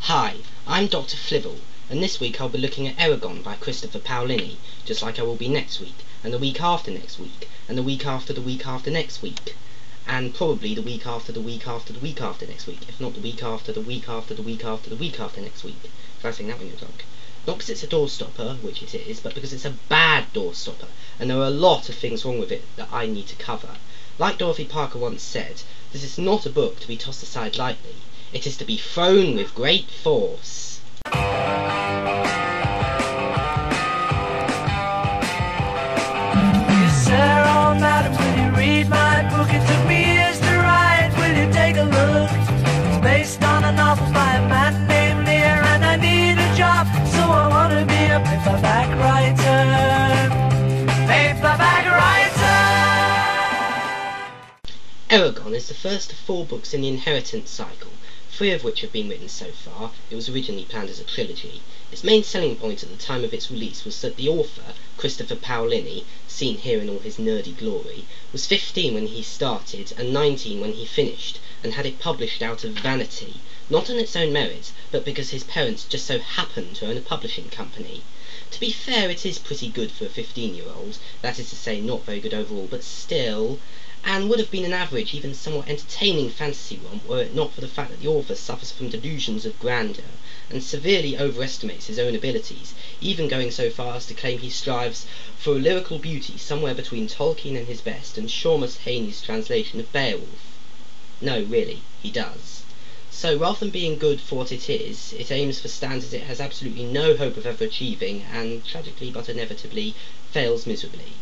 Hi, I'm Dr. Flibble, and this week I'll be looking at Eragon by Christopher Paolini, just like I will be next week, and the week after next week, and the week after next week, and probably the week after next week, if not the week after next week. Try saying that when you're drunk. Not because it's a door stopper, which it is, but because it's a bad door stopper, and there are a lot of things wrong with it that I need to cover. Like Dorothy Parker once said, this is not a book to be tossed aside lightly. It is to be thrown with great force. Yes, sir, oh madam, will you read my book? It took me years to write, will you take a look? It's based on a novel by a man named Lear, and I need a job, so I want to be a paperback writer. Paperback writer! Eragon is the first of 4 books in the Inheritance Cycle, 3 of which have been written so far. It was originally planned as a trilogy. Its main selling point at the time of its release was that the author, Christopher Paolini, seen here in all his nerdy glory, was 15 when he started and 19 when he finished, and had it published out of vanity, not on its own merit, but because his parents just so happened to own a publishing company. To be fair, it is pretty good for a 15-year-old, that is to say, not very good overall, but still, and would have been an average, even somewhat entertaining fantasy romp were it not for the fact that the author suffers from delusions of grandeur, and severely overestimates his own abilities, even going so far as to claim he strives for a lyrical beauty somewhere between Tolkien and his best and Seamus Heaney's translation of Beowulf. No, really, he does. So rather than being good for what it is, it aims for standards it has absolutely no hope of ever achieving, and tragically but inevitably fails miserably.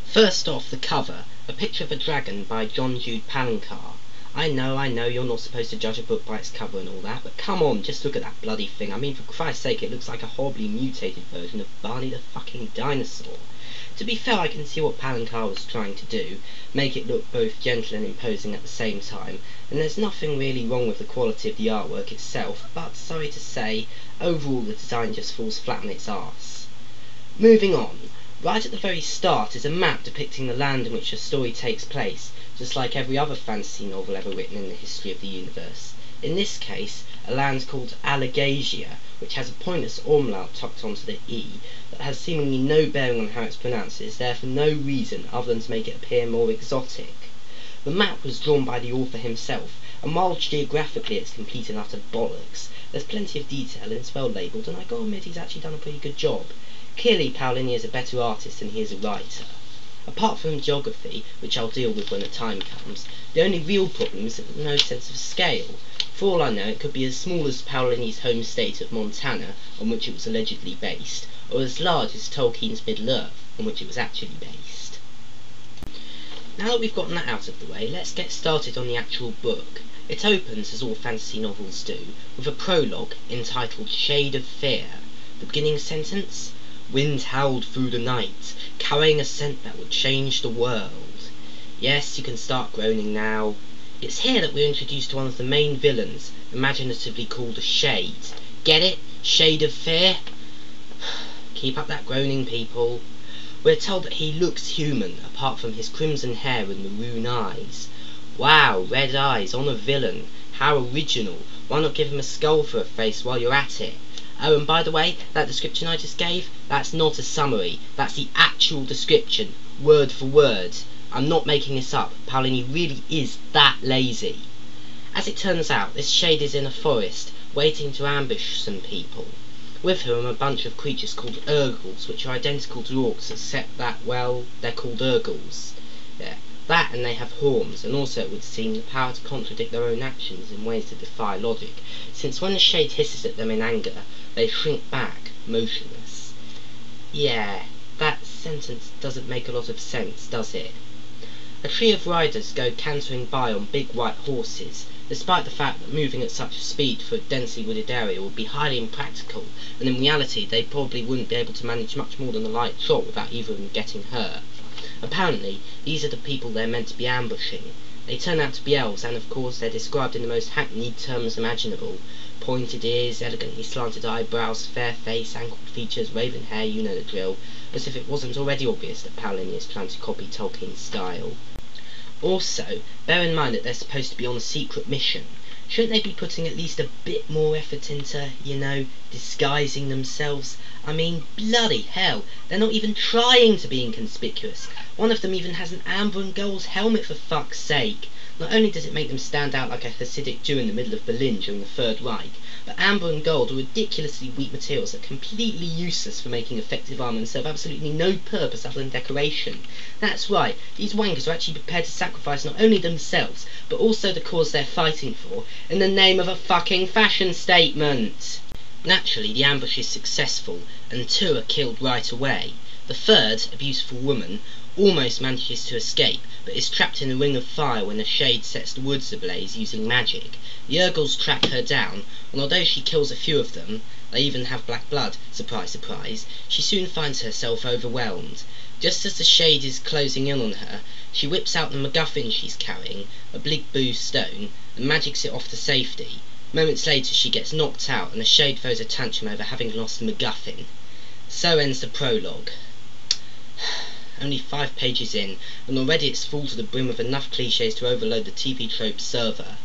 First off, the cover, a picture of a dragon by John Jude Palancar. I know, you're not supposed to judge a book by its cover and all that, but come on, just look at that bloody thing. I mean, for Christ's sake, it looks like a horribly mutated version of Barney the fucking dinosaur. To be fair, I can see what Palancar was trying to do, make it look both gentle and imposing at the same time, and there's nothing really wrong with the quality of the artwork itself, but sorry to say, overall the design just falls flat on its arse. Moving on. Right at the very start is a map depicting the land in which the story takes place, just like every other fantasy novel ever written in the history of the universe. In this case, a land called Allegasia, which has a pointless umlaut tucked onto the E, that has seemingly no bearing on how it's pronounced, is there for no reason other than to make it appear more exotic. The map was drawn by the author himself, and while geographically it's complete and utter bollocks, there's plenty of detail and it's well labelled, and I gotta admit he's actually done a pretty good job. Clearly Paolini is a better artist than he is a writer. Apart from geography, which I'll deal with when the time comes, the only real problem is that there's no sense of scale. For all I know, it could be as small as Paolini's home state of Montana, on which it was allegedly based, or as large as Tolkien's Middle-earth, on which it was actually based. Now that we've gotten that out of the way, let's get started on the actual book. It opens, as all fantasy novels do, with a prologue entitled Shade of Fear. The beginning sentence: "Wind howled through the night, carrying a scent that would change the world." Yes, you can start groaning now. It's here that we're introduced to one of the main villains, imaginatively called a Shade. Get it? Shade of Fear? Keep up that groaning, people. We're told that he looks human, apart from his crimson hair and maroon eyes. Wow, red eyes on a villain. How original. Why not give him a skull for a face while you're at it? Oh, and by the way, that description I just gave, that's not a summary. That's the actual description, word for word. I'm not making this up. Paolini really is that lazy. As it turns out, this Shade is in a forest, waiting to ambush some people. With him are a bunch of creatures called Urgles, which are identical to orcs, except that, well, they're called Urgles. Yeah, that, and they have horns, and also, it would seem, the power to contradict their own actions in ways that defy logic, since when the Shade hisses at them in anger, they shrink back, motionless. Yeah, that sentence doesn't make a lot of sense, does it? A tree of riders go cantering by on big white horses, despite the fact that moving at such a speed for a densely wooded area would be highly impractical, and in reality they probably wouldn't be able to manage much more than a light trot without either of them getting hurt. Apparently, these are the people they're meant to be ambushing. They turn out to be elves, and of course they're described in the most hackneyed terms imaginable. Pointed ears, elegantly slanted eyebrows, fair face, angled features, raven hair, you know the drill, as if it wasn't already obvious that Paolini is trying to copy Tolkien's style. Also, bear in mind that they're supposed to be on a secret mission. Shouldn't they be putting at least a bit more effort into, disguising themselves? I mean, bloody hell, they're not even trying to be inconspicuous. One of them even has an amber and gold helmet, for fuck's sake. Not only does it make them stand out like a Hasidic Jew in the middle of Berlin during the Third Reich, but amber and gold are ridiculously weak materials that are completely useless for making effective armour and serve absolutely no purpose other than decoration. That's right, these wankers are actually prepared to sacrifice not only themselves, but also the cause they're fighting for, in the name of a fucking fashion statement. Naturally, the ambush is successful, and 2 are killed right away. The third, a beautiful woman, almost manages to escape, but is trapped in a ring of fire when a shade sets the woods ablaze using magic. The Urgles track her down, and although she kills a few of them, they even have black blood, surprise surprise, she soon finds herself overwhelmed. Just as the shade is closing in on her, she whips out the MacGuffin she's carrying, a big blue stone, and magics it off to safety. Moments later she gets knocked out, and the shade throws a tantrum over having lost the MacGuffin. So ends the prologue. Only 5 pages in, and already it's full to the brim with enough cliches to overload the TV trope server.